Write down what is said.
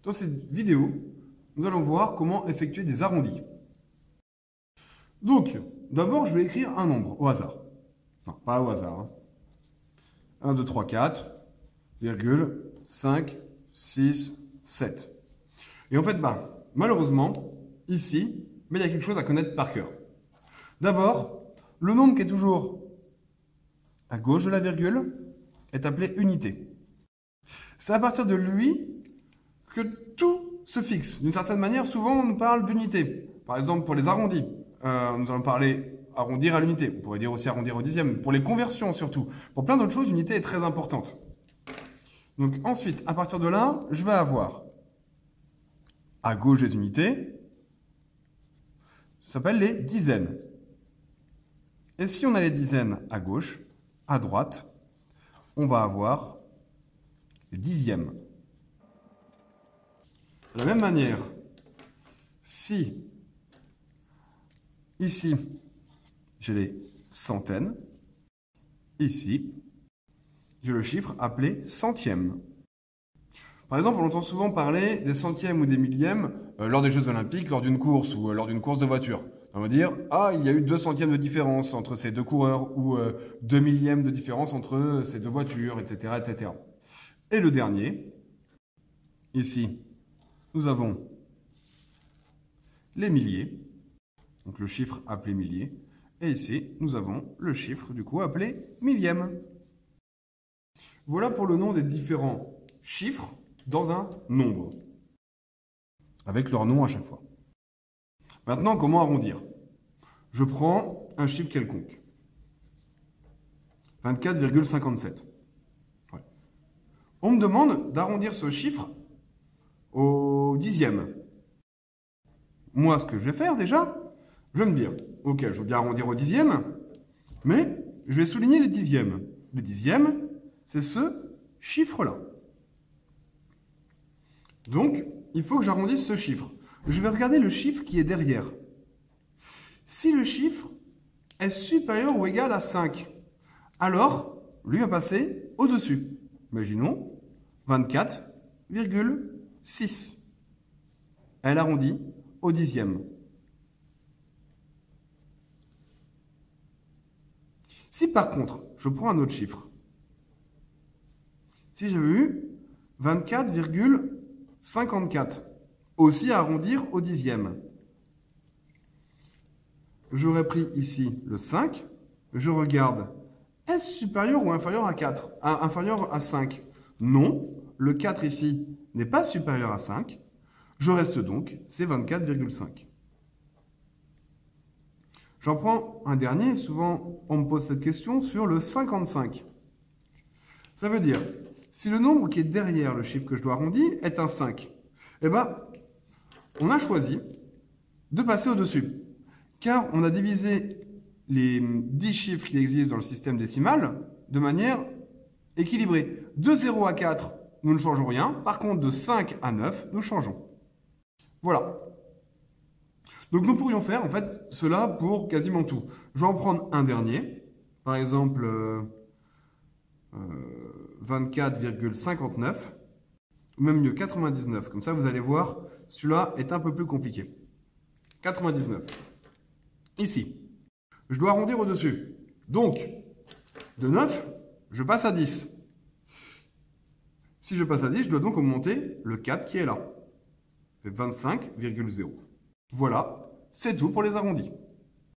Dans cette vidéo, nous allons voir comment effectuer des arrondis. Donc, d'abord, je vais écrire un nombre au hasard. Non, pas au hasard. Hein. 1, 2, 3, 4, virgule, 5, 6, 7. Et en fait, malheureusement, ici, il y a quelque chose à connaître par cœur. D'abord, le nombre qui est toujours à gauche de la virgule est appelé unité. C'est à partir de lui que tout se fixe. D'une certaine manière, souvent on nous parle d'unité. Par exemple, pour les arrondis, nous allons parler arrondir à l'unité. On pourrait dire aussi arrondir au dixième. Pour les conversions surtout. Pour plein d'autres choses, l'unité est très importante. Donc ensuite, à partir de là, je vais avoir à gauche des unités, ça s'appelle les dizaines. Et si on a les dizaines à gauche, à droite, on va avoir les dixièmes. De la même manière, si ici, j'ai les centaines, ici, j'ai le chiffre appelé centième. Par exemple, on entend souvent parler des centièmes ou des millièmes lors des Jeux Olympiques, lors d'une course ou lors d'une course de voiture. On va dire, il y a eu 2 centièmes de différence entre ces deux coureurs ou 2 millièmes de différence entre ces deux voitures, etc., etc. Et le dernier, ici, nous avons les milliers, donc le chiffre appelé millier, et ici, nous avons le chiffre, du coup, appelé millième. Voilà pour le nom des différents chiffres dans un nombre, avec leur nom à chaque fois. Maintenant, comment arrondir? Je prends un chiffre quelconque. 24,57. Ouais. On me demande d'arrondir ce chiffre au dixième. Moi, ce que je vais faire déjà, je vais me dire, ok, je veux bien arrondir au dixième, mais je vais souligner les dixièmes. Les dixièmes, c'est ce chiffre-là. Donc, il faut que j'arrondisse ce chiffre. Je vais regarder le chiffre qui est derrière. Si le chiffre est supérieur ou égal à 5, alors, lui va passer au-dessus. Imaginons 24,6. Elle arrondit au dixième. Si par contre, je prends un autre chiffre, si j'avais eu 24,54, aussi à arrondir au dixième, j'aurais pris ici le 5, je regarde, est-ce supérieur ou inférieur à 4, inférieur à 5? Non, le 4 ici n'est pas supérieur à 5, je reste donc, c'est 24,5. J'en prends un dernier, souvent on me pose cette question sur le 55. Ça veut dire, si le nombre qui est derrière le chiffre que je dois arrondir est un 5, eh bien, on a choisi de passer au-dessus. Car on a divisé les 10 chiffres qui existent dans le système décimal de manière équilibrée. De 0 à 4, nous ne changeons rien. Par contre, de 5 à 9, nous changeons. Voilà. Donc nous pourrions faire en fait cela pour quasiment tout. Je vais en prendre un dernier. Par exemple, 24,59. Ou même mieux, 99. Comme ça, vous allez voir, celui-là est un peu plus compliqué. 99. Ici, je dois arrondir au-dessus. Donc, de 9, je passe à 10. Si je passe à 10, je dois donc augmenter le 4 qui est là. C'est 25,0. Voilà, c'est tout pour les arrondis.